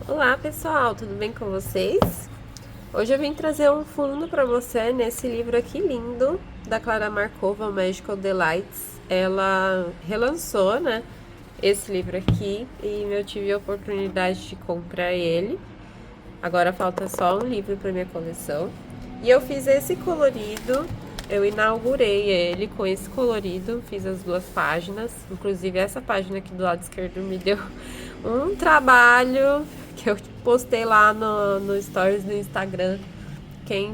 Olá pessoal, tudo bem com vocês? Hoje eu vim trazer um fundo para você nesse livro aqui lindo da Clara Markova, Magical Delights. Ela relançou, né, esse livro aqui e eu tive a oportunidade de comprar ele. Agora falta só um livro para minha coleção. E eu fiz esse colorido, eu inaugurei ele com esse colorido, fiz as duas páginas. Inclusive essa página aqui do lado esquerdo me deu um trabalho que eu postei lá no Stories do Instagram. Quem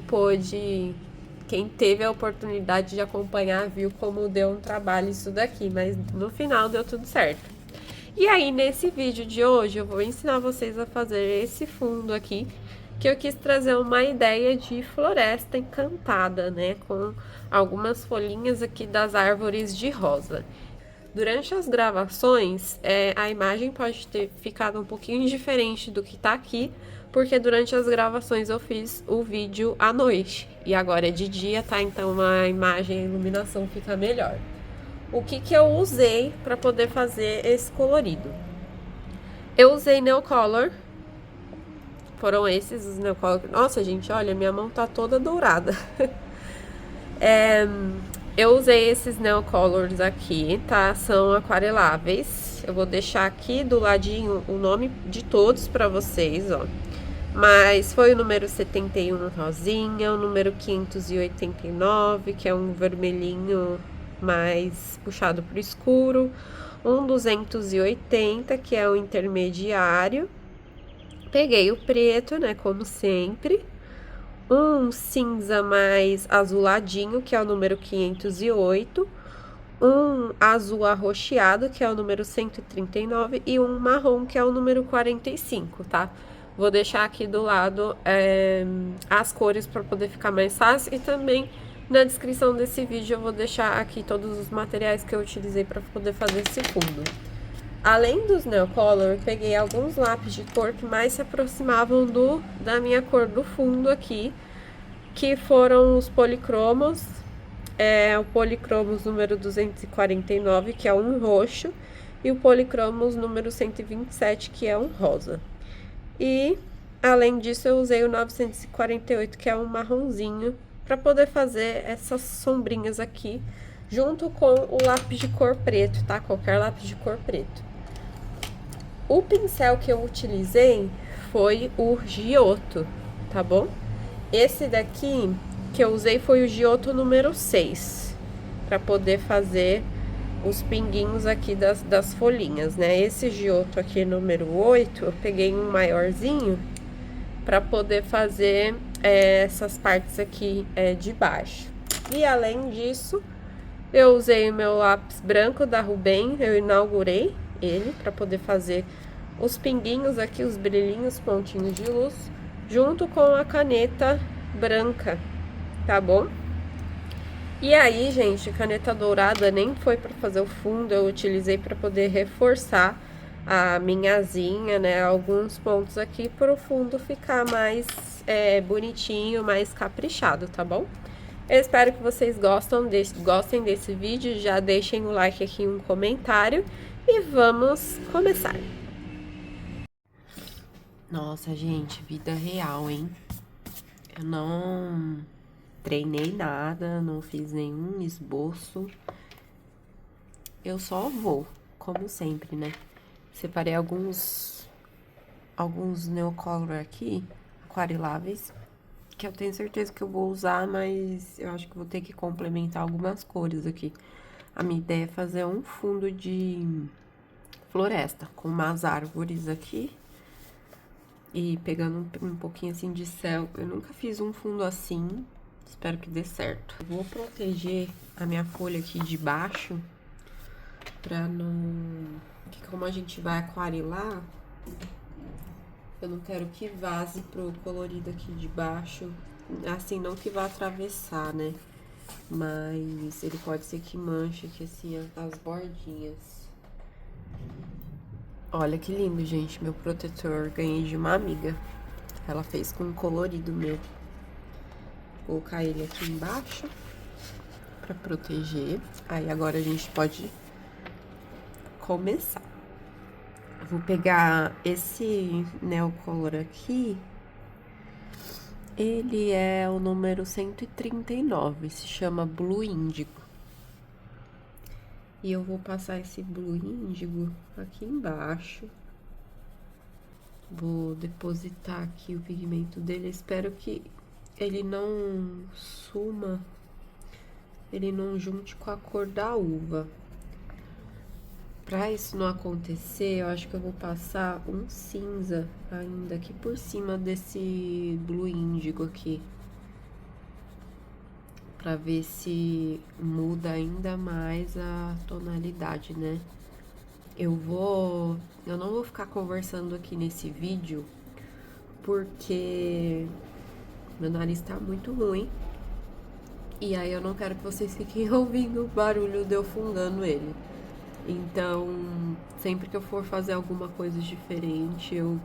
teve a oportunidade de acompanhar viu como deu um trabalho isso daqui, mas no final deu tudo certo. E aí, nesse vídeo de hoje, eu vou ensinar vocês a fazer esse fundo aqui, que eu quis trazer uma ideia de floresta encantada, né? Com algumas folhinhas aqui das árvores de rosa. Durante as gravações, a imagem pode ter ficado um pouquinho diferente do que tá aqui, porque durante as gravações eu fiz o vídeo à noite. E agora é de dia, tá? Então a imagem, a iluminação fica melhor. O que eu usei para poder fazer esse colorido? Eu usei Nail Color. Foram esses os Nail Color. Nossa, gente, olha, minha mão tá toda dourada. Eu usei esses Nail Colors aqui, tá? São aquareláveis. Eu vou deixar aqui do ladinho o nome de todos pra vocês, ó. Mas foi o número 71 rosinha, o número 589, que é um vermelhinho mais puxado pro escuro, um 280, que é o intermediário. Peguei o preto, né, como sempre. Um cinza mais azuladinho, que é o número 508. Um azul arroxeado, que é o número 139. E um marrom, que é o número 45, tá? Vou deixar aqui do lado as cores para poder ficar mais fácil. E também na descrição desse vídeo eu vou deixar aqui todos os materiais que eu utilizei para poder fazer esse fundo. Além dos Nail Color, eu peguei alguns lápis de cor que mais se aproximavam da minha cor do fundo aqui, que foram os policromos. O policromos número 249, que é um roxo, e o policromos número 127, que é um rosa. E, além disso, eu usei o 948, que é um marronzinho, para poder fazer essas sombrinhas aqui, junto com o lápis de cor preto, tá? Qualquer lápis de cor preto. O pincel que eu utilizei foi o Giotto, tá bom? Esse daqui que eu usei foi o Giotto número 6, para poder fazer os pinguinhos aqui das folhinhas, né? Esse Giotto aqui número 8, eu peguei um maiorzinho para poder fazer essas partes aqui de baixo. E além disso, eu usei o meu lápis branco da Ruben, eu inaugurei ele para poder fazer os pinguinhos aqui, os brilhinhos, pontinhos de luz, junto com a caneta branca, tá bom? E aí, gente, caneta dourada nem foi para fazer o fundo, eu utilizei para poder reforçar a minha asinha, né? Alguns pontos aqui para o fundo ficar mais bonitinho, mais caprichado, tá bom? Eu espero que vocês gostem desse vídeo, já deixem o like aqui e um comentário e vamos começar. Nossa, gente, vida real, hein? Eu não treinei nada, não fiz nenhum esboço. Eu só vou, como sempre, né? Separei alguns Nail Color aqui, aquareláveis, que eu tenho certeza que eu vou usar, mas eu acho que vou ter que complementar algumas cores aqui. A minha ideia é fazer um fundo de floresta, com umas árvores aqui. E pegando um pouquinho assim de céu. Eu nunca fiz um fundo assim, espero que dê certo. Eu vou proteger a minha folha aqui de baixo, pra não... Porque como a gente vai aquarelar, eu não quero que vaze pro colorido aqui de baixo. Assim, não que vá atravessar, né? Mas ele pode ser que manche aqui assim as bordinhas. Olha que lindo, gente, meu protetor. Ganhei de uma amiga. Ela fez com um colorido meu. Vou colocar ele aqui embaixo pra proteger. Aí agora a gente pode começar. Vou pegar esse Neocolor aqui. Ele é o número 139, se chama Blue Índigo. E eu vou passar esse Blue Índigo aqui embaixo. Vou depositar aqui o pigmento dele. Espero que ele não suma, ele não junte com a cor da uva. Pra isso não acontecer, eu acho que eu vou passar um cinza ainda aqui por cima desse Blue Índigo aqui. Pra ver se muda ainda mais a tonalidade, né? Eu não vou ficar conversando aqui nesse vídeo, porque meu nariz tá muito ruim. E aí eu não quero que vocês fiquem ouvindo o barulho de eu fungando ele. Então, sempre que eu for fazer alguma coisa diferente, eu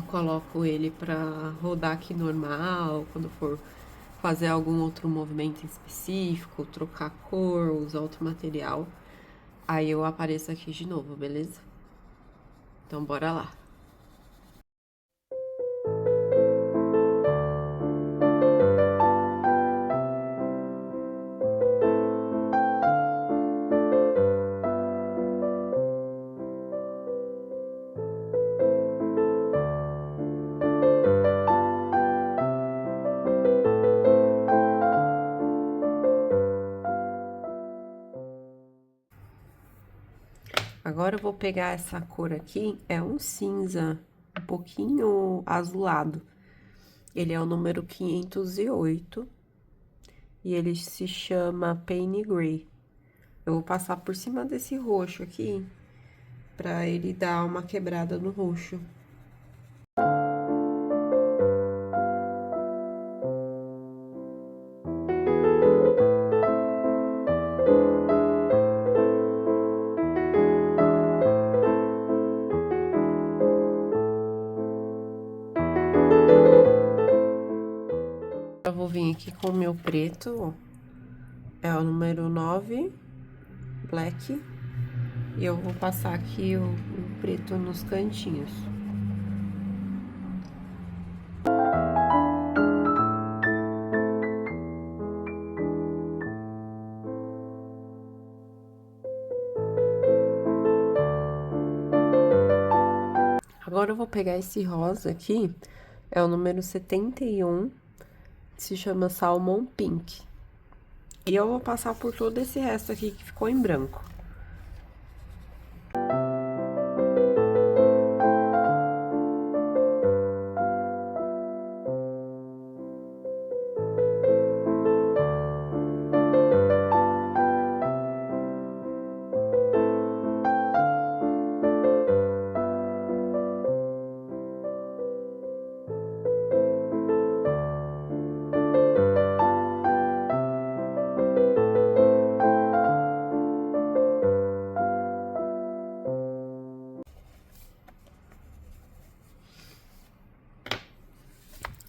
coloco ele pra rodar aqui normal, quando for fazer algum outro movimento específico, trocar cor, usar outro material. Aí eu apareço aqui de novo, beleza? Então, bora lá. Agora eu vou pegar essa cor aqui, é um cinza um pouquinho azulado. Ele é o número 508 e ele se chama Paine Grey. Eu vou passar por cima desse roxo aqui, pra ele dar uma quebrada no roxo. Eu vou vir aqui com o meu preto, ó. É o número 9, Black. E eu vou passar aqui o preto nos cantinhos. Agora eu vou pegar esse rosa aqui, é o número 71, se chama Salmon Pink. E eu vou passar por todo esse resto aqui que ficou em branco.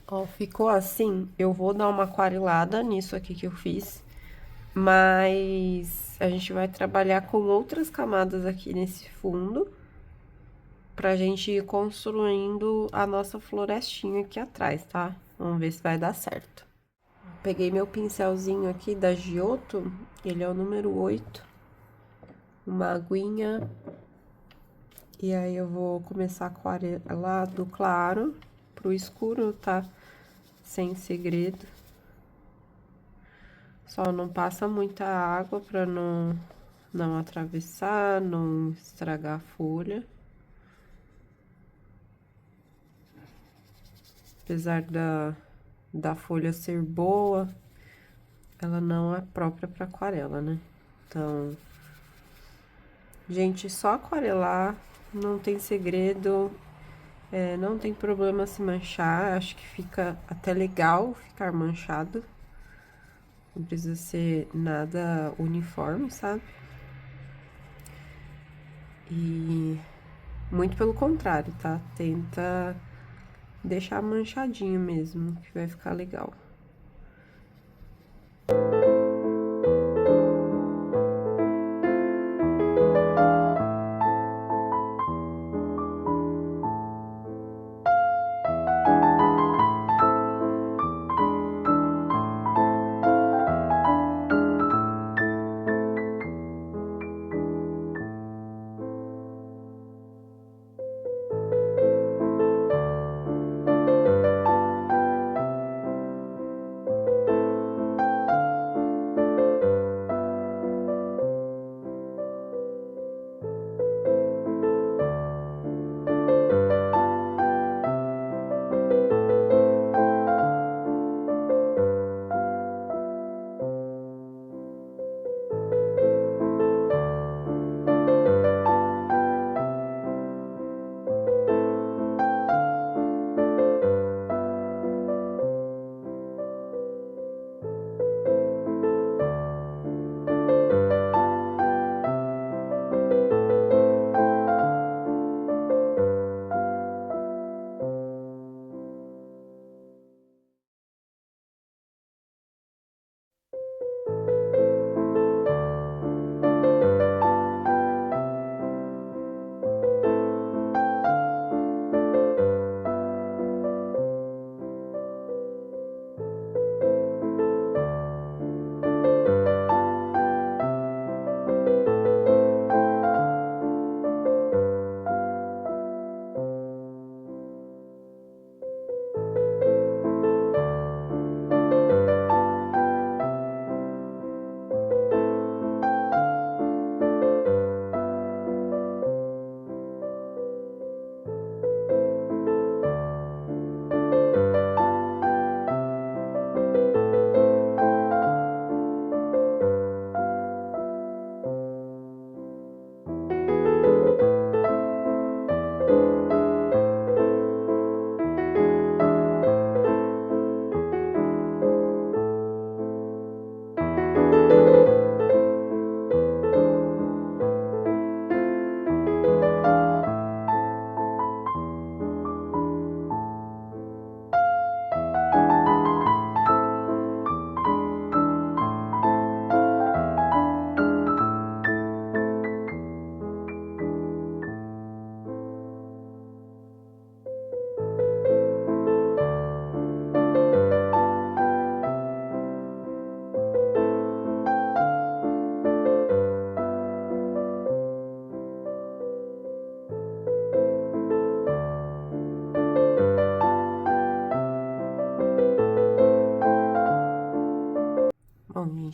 Ó, ficou assim, eu vou dar uma aquarelada nisso aqui que eu fiz, mas a gente vai trabalhar com outras camadas aqui nesse fundo, pra gente ir construindo a nossa florestinha aqui atrás, tá? Vamos ver se vai dar certo. Peguei meu pincelzinho aqui da Giotto, ele é o número 8, uma aguinha, e aí eu vou começar a aquarelar do claro pro escuro, tá? Sem segredo. Só não passa muita água pra não atravessar, não estragar a folha. Apesar da folha ser boa, ela não é própria para aquarela, né? Então, gente, só aquarelar, não tem segredo, não tem problema se manchar, acho que fica até legal ficar manchado. Não precisa ser nada uniforme, sabe? E muito pelo contrário, tá? Tenta deixar manchadinho mesmo, que vai ficar legal.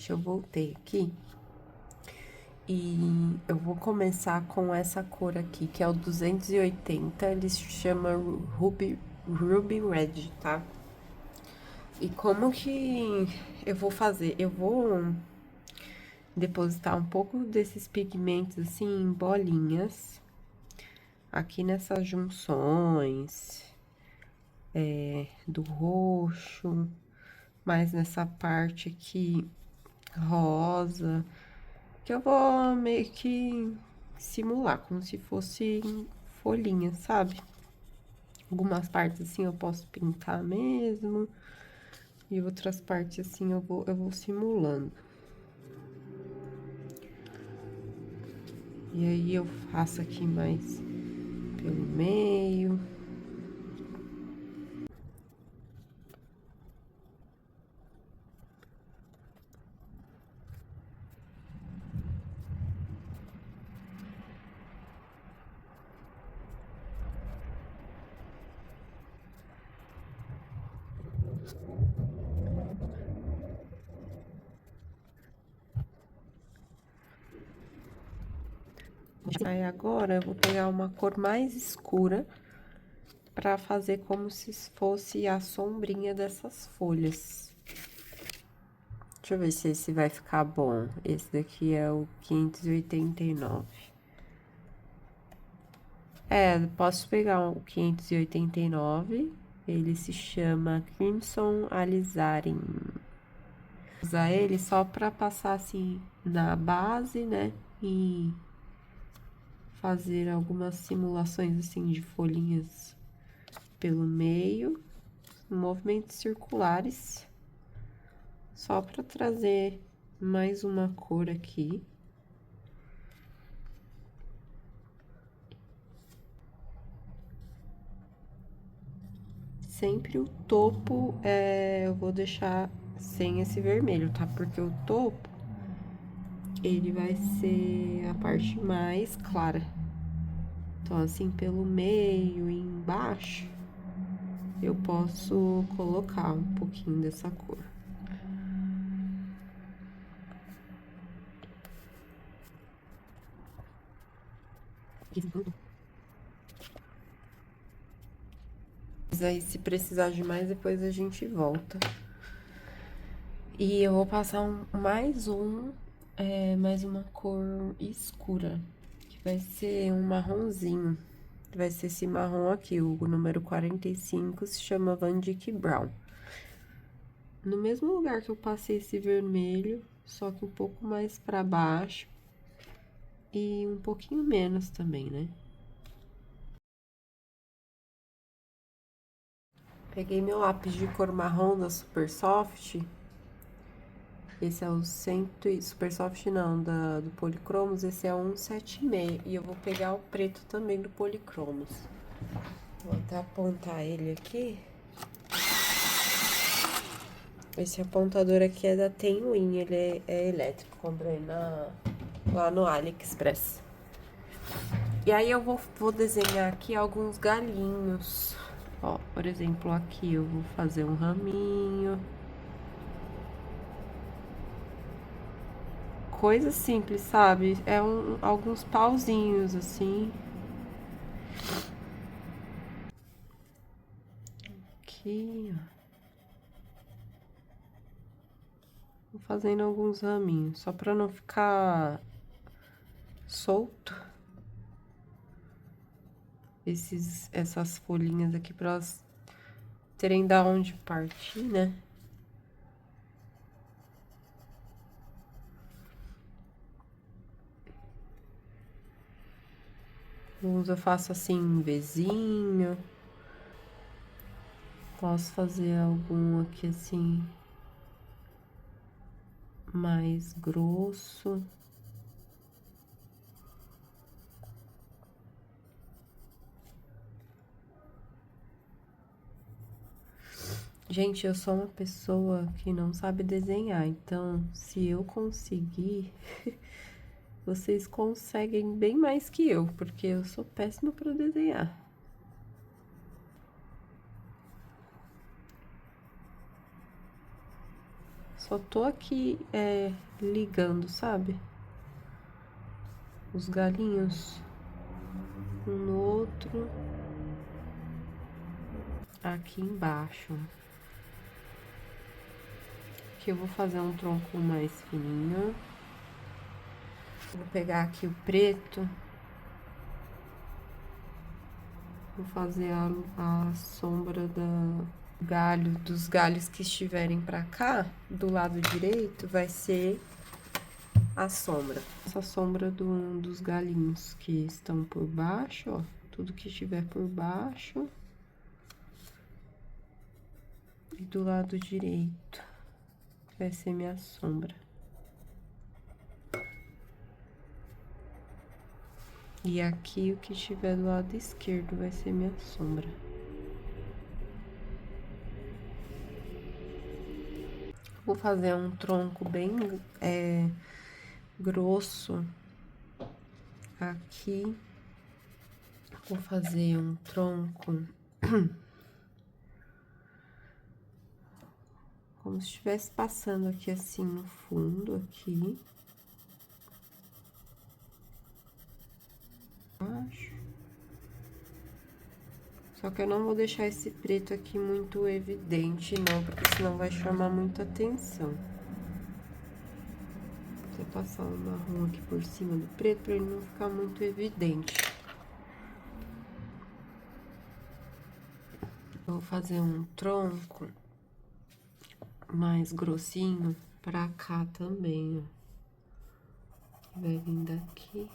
gente, eu voltei aqui e eu vou começar com essa cor aqui, que é o 280, ele se chama Ruby Red, tá? E como que eu vou fazer? Eu vou depositar um pouco desses pigmentos assim em bolinhas, aqui nessas junções, do roxo, mais nessa parte aqui rosa, que eu vou meio que simular, como se fosse folhinha, sabe? Algumas partes assim eu posso pintar mesmo, e outras partes assim eu vou simulando. E aí eu faço aqui mais pelo meio. Aí agora eu vou pegar uma cor mais escura pra fazer como se fosse a sombrinha dessas folhas. Deixa eu ver se esse vai ficar bom. Esse daqui é o 589. Posso pegar o 589. Ele se chama Crimson Alizarin. Usar ele só pra passar assim na base, né? E fazer algumas simulações assim de folhinhas pelo meio, movimentos circulares, só para trazer mais uma cor aqui. Sempre o topo eu vou deixar sem esse vermelho, tá? Porque o topo, ele vai ser a parte mais clara. Então, assim, pelo meio e embaixo, eu posso colocar um pouquinho dessa cor. Mas aí, se precisar de mais, depois a gente volta. E eu vou passar mais uma cor escura, que vai ser um marronzinho. Vai ser esse marrom aqui, o número 45, se chama Van Dyck Brown. No mesmo lugar que eu passei esse vermelho, só que um pouco mais pra baixo. E um pouquinho menos também, né? Peguei meu lápis de cor marrom da Super Soft. Esse é o Super Soft não, do Policromos, esse é o 176. E eu vou pegar o preto também do Policromos. Vou até apontar ele aqui. Esse apontador aqui é da Tenwin, ele é elétrico, comprei lá no AliExpress. E aí eu vou desenhar aqui alguns galinhos. Ó, por exemplo, aqui eu vou fazer um raminho. Coisa simples, sabe? Alguns pauzinhos, assim. Aqui, ó. Vou fazendo alguns raminhos, só pra não ficar solto. Essas folhinhas aqui, pra elas terem da onde partir, né? Uns eu faço assim, em vezinho. Posso fazer algum aqui assim, mais grosso. Gente, eu sou uma pessoa que não sabe desenhar, então se eu conseguir, vocês conseguem bem mais que eu, porque eu sou péssima para desenhar. Só tô aqui, ligando, sabe? Os galinhos um no outro. Aqui embaixo. Aqui eu vou fazer um tronco mais fininho. Vou pegar aqui o preto. Vou fazer a sombra dos galhos que estiverem pra cá, do lado direito, vai ser a sombra. Essa sombra dos galinhos que estão por baixo, ó. Tudo que estiver por baixo. E do lado direito vai ser minha sombra. E aqui, o que estiver do lado esquerdo vai ser minha sombra. Vou fazer um tronco bem grosso aqui. Vou fazer um tronco como se estivesse passando aqui assim no fundo, aqui. Acho. Só que eu não vou deixar esse preto aqui muito evidente, não, porque senão vai chamar muita atenção. Vou passar o marrom aqui por cima do preto pra ele não ficar muito evidente. Eu vou fazer um tronco mais grossinho pra cá também, ó. Vai vir daqui.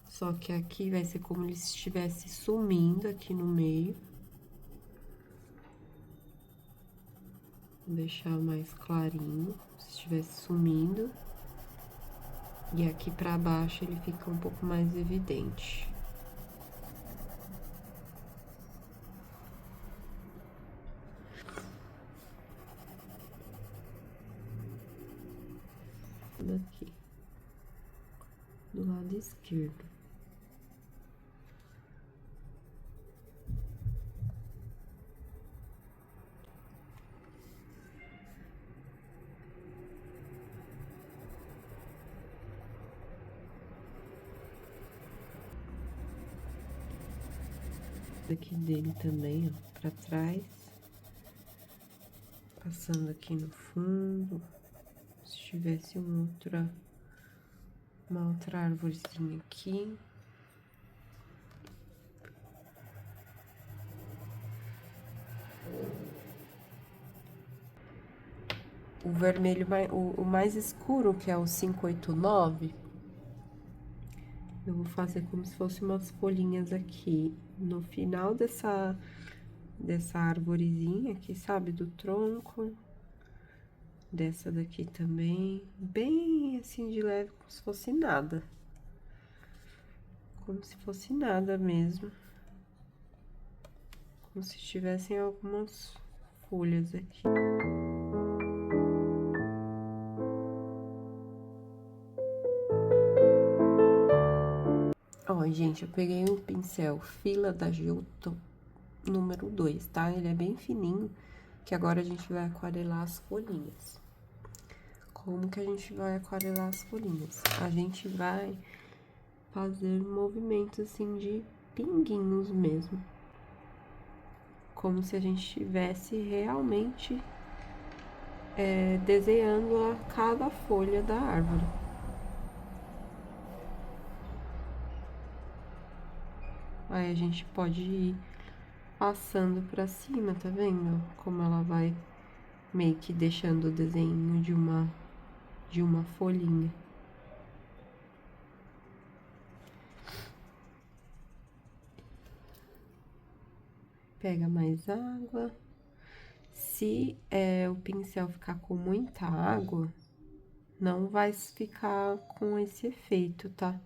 Só que aqui vai ser como ele estivesse sumindo aqui no meio. Vou deixar mais clarinho, se estivesse sumindo. E aqui pra baixo ele fica um pouco mais evidente. Daqui. Do lado esquerdo. Aqui dele também, ó, pra trás. Passando aqui no fundo. Se tivesse uma outra árvorezinha aqui. O vermelho, o mais escuro, que é o 589, eu vou fazer como se fosse umas folhinhas aqui no final dessa arvorezinha aqui, sabe? Do tronco. Dessa daqui também. Bem assim de leve, como se fosse nada. Como se fosse nada mesmo. Como se tivessem algumas folhas aqui. Ó, gente, eu peguei um pincel Fila da Gilton número 2, tá? Ele é bem fininho, que agora a gente vai aquarelar as folhinhas. Como que a gente vai aquarelar as folhinhas? A gente vai fazer movimentos assim de pinguinhos mesmo. Como se a gente estivesse realmente desenhando a cada folha da árvore. Aí a gente pode ir passando pra cima, tá vendo? Como ela vai meio que deixando o desenho de uma folhinha. Pega mais água. Se o pincel ficar com muita água, não vai ficar com esse efeito, tá?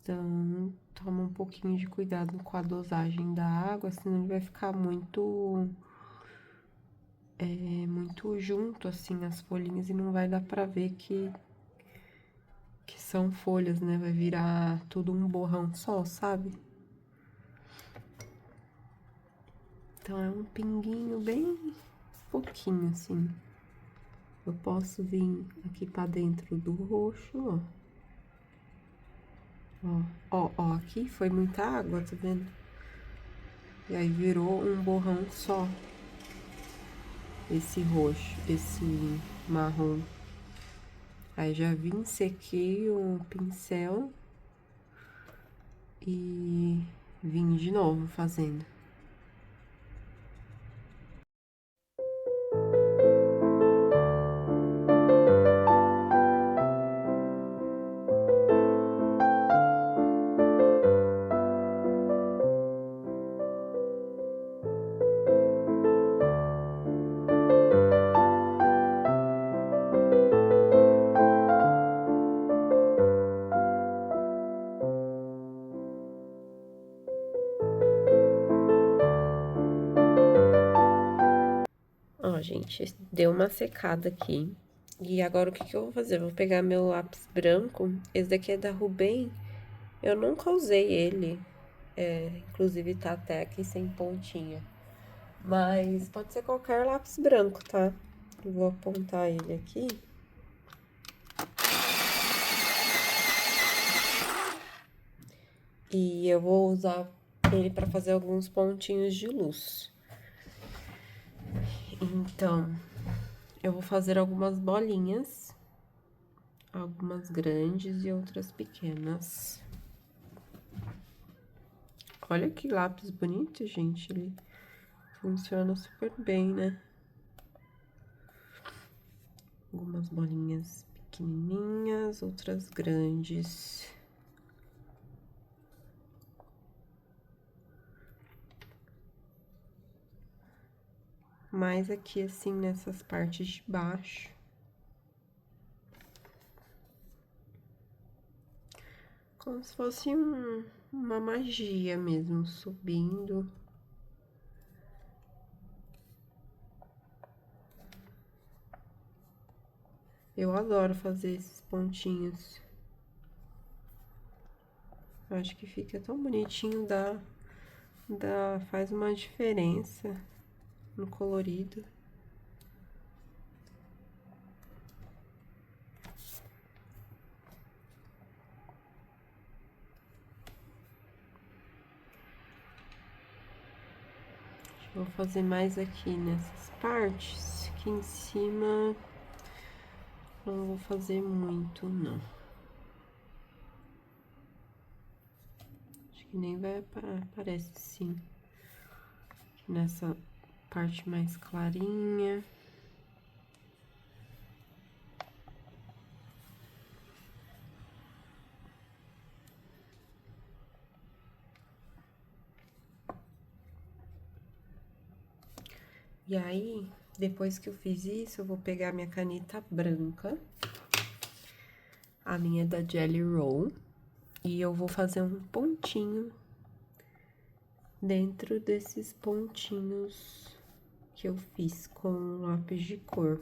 Então, toma um pouquinho de cuidado com a dosagem da água, senão ele vai ficar muito junto, assim, as folhinhas, e não vai dar pra ver que são folhas, né? Vai virar tudo um borrão só, sabe? Então, é um pinguinho bem pouquinho, assim. Eu posso vir aqui pra dentro do roxo, ó. Ó, aqui foi muita água, tá vendo? E aí virou um borrão só. Esse roxo, esse marrom. Aí já vim, sequei o pincel e vim de novo fazendo. Ó, gente, deu uma secada aqui. E agora o que que eu vou fazer? Eu vou pegar meu lápis branco. Esse daqui é da Ruben. Eu nunca usei ele. Inclusive tá até aqui sem pontinha. Mas pode ser qualquer lápis branco, tá? Eu vou apontar ele aqui. E eu vou usar ele pra fazer alguns pontinhos de luz. Então, eu vou fazer algumas bolinhas. Algumas grandes e outras pequenas. Olha que lápis bonito, gente. Ele funciona super bem, né? Algumas bolinhas pequenininhas, outras grandes. Mais aqui, assim, nessas partes de baixo. Como se fosse uma magia mesmo, subindo. Eu adoro fazer esses pontinhos. Acho que fica tão bonitinho, faz uma diferença no colorido. Vou fazer mais aqui nessas partes. Aqui em cima, não vou fazer muito, não. Acho que nem vai aparecer, parece sim. Aqui nessa parte mais clarinha. E aí, depois que eu fiz isso, eu vou pegar minha caneta branca. A minha é da Jelly Roll. E eu vou fazer um pontinho dentro desses pontinhos que eu fiz com lápis de cor.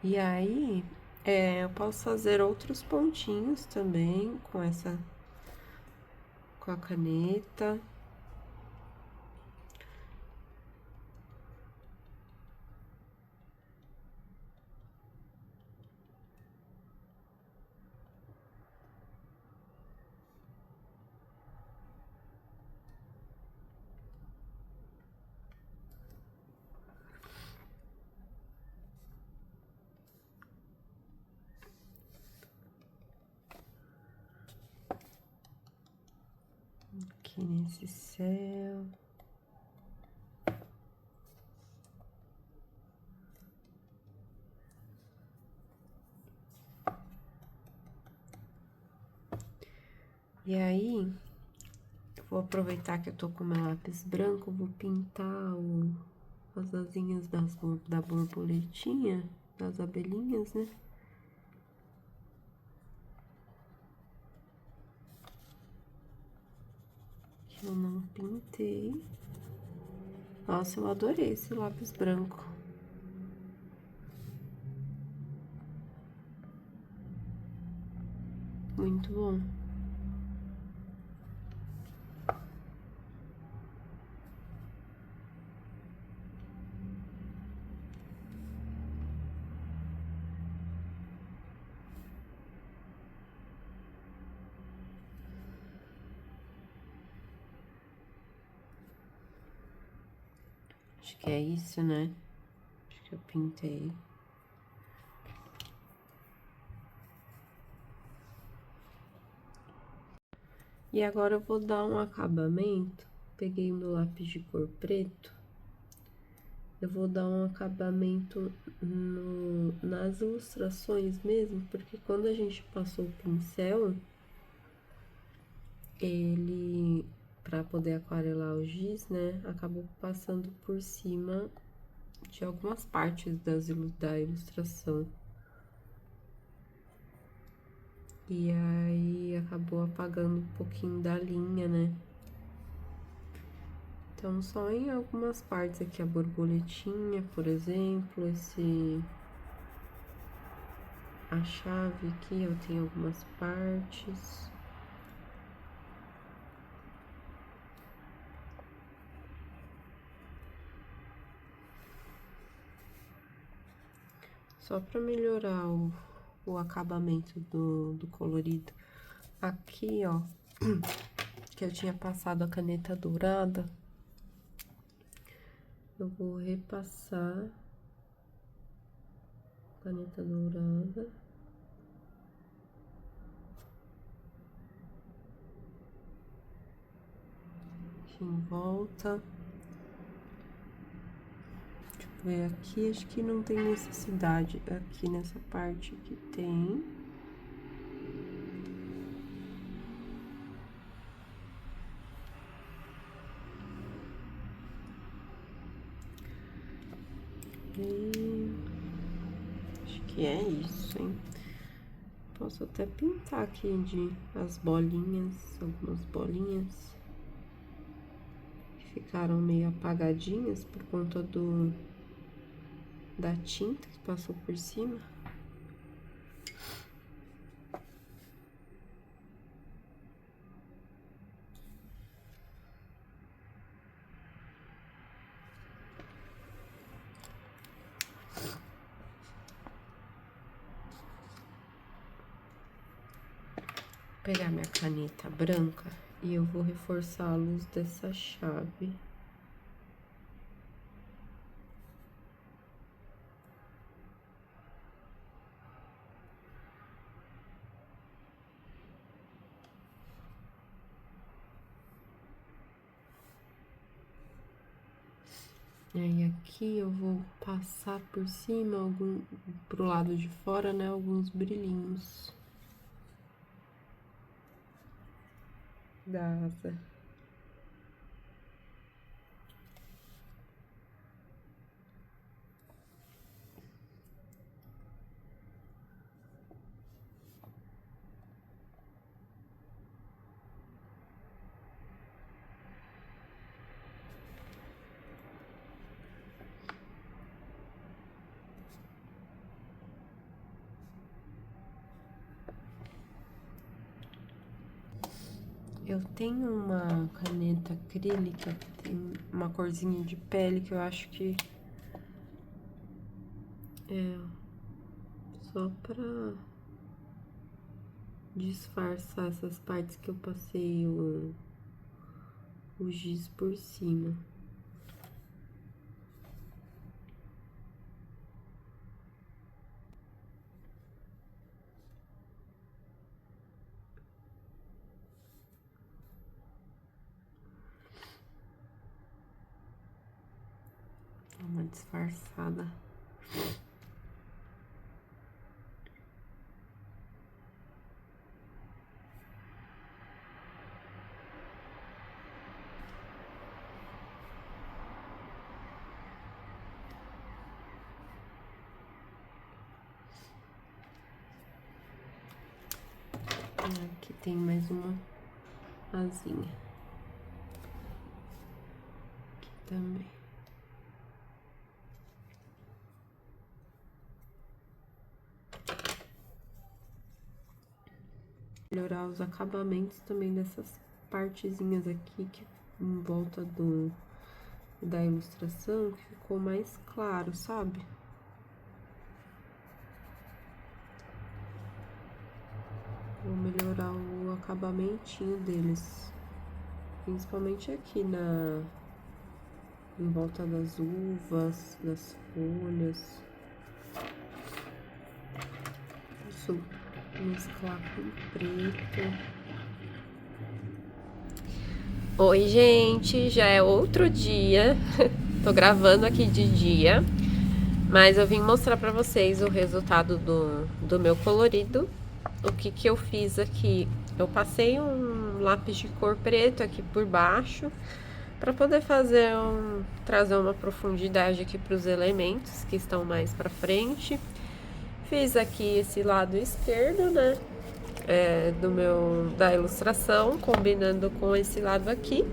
E aí, eu posso fazer outros pontinhos também com a caneta. Aqui nesse céu. E aí, vou aproveitar que eu tô com meu lápis branco, vou pintar as asinhas da borboletinha, das abelhinhas, né? Que eu não pintei. Nossa, eu adorei esse lápis branco. Muito bom. Acho que é isso, né? Acho que eu pintei. E agora eu vou dar um acabamento. Peguei meu lápis de cor preto. Eu vou dar um acabamento nas ilustrações mesmo, porque quando a gente passou o pincel, ele, para poder aquarelar o giz, né, acabou passando por cima de algumas partes da ilustração. E aí acabou apagando um pouquinho da linha, né? Então, só em algumas partes aqui, a borboletinha, por exemplo, a chave aqui, eu tenho algumas partes. Só para melhorar o acabamento do colorido. Aqui, ó, que eu tinha passado a caneta dourada, eu vou repassar a caneta dourada. Aqui em volta. Deixa eu ver aqui, acho que não tem necessidade. Aqui nessa parte aqui tem. E acho que é isso, hein? Posso até pintar aqui as bolinhas, algumas bolinhas que ficaram meio apagadinhas por conta da tinta que passou por cima. Vou pegar minha caneta branca e eu vou reforçar a luz dessa chave. E aí aqui eu vou passar por cima, pro lado de fora, né, alguns brilhinhos da asa. Eu tenho uma caneta acrílica que tem uma corzinha de pele que eu acho que é só pra disfarçar essas partes que eu passei o giz por cima. Dá uma disfarçada. Aqui tem mais uma asinha. Aqui também. Melhorar os acabamentos também dessas partezinhas aqui que em volta da ilustração, que ficou mais claro, sabe? Vou melhorar o acabamentinho deles, principalmente aqui em volta das uvas, das folhas. Posso mesclar com preto. Oi, gente, já é outro dia. Tô gravando aqui de dia, mas eu vim mostrar pra vocês o resultado do meu colorido. O que eu fiz aqui? Eu passei um lápis de cor preto aqui por baixo, para poder trazer uma profundidade aqui para os elementos que estão mais para frente. Fiz aqui esse lado esquerdo, né, da ilustração, combinando com esse lado aqui.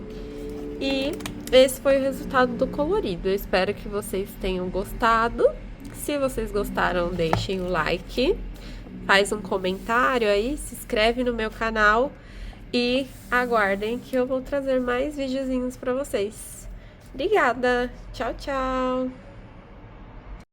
E esse foi o resultado do colorido. Eu espero que vocês tenham gostado. Se vocês gostaram, deixem o like, faz um comentário aí, se inscreve no meu canal e aguardem que eu vou trazer mais videozinhos pra vocês. Obrigada! Tchau, tchau!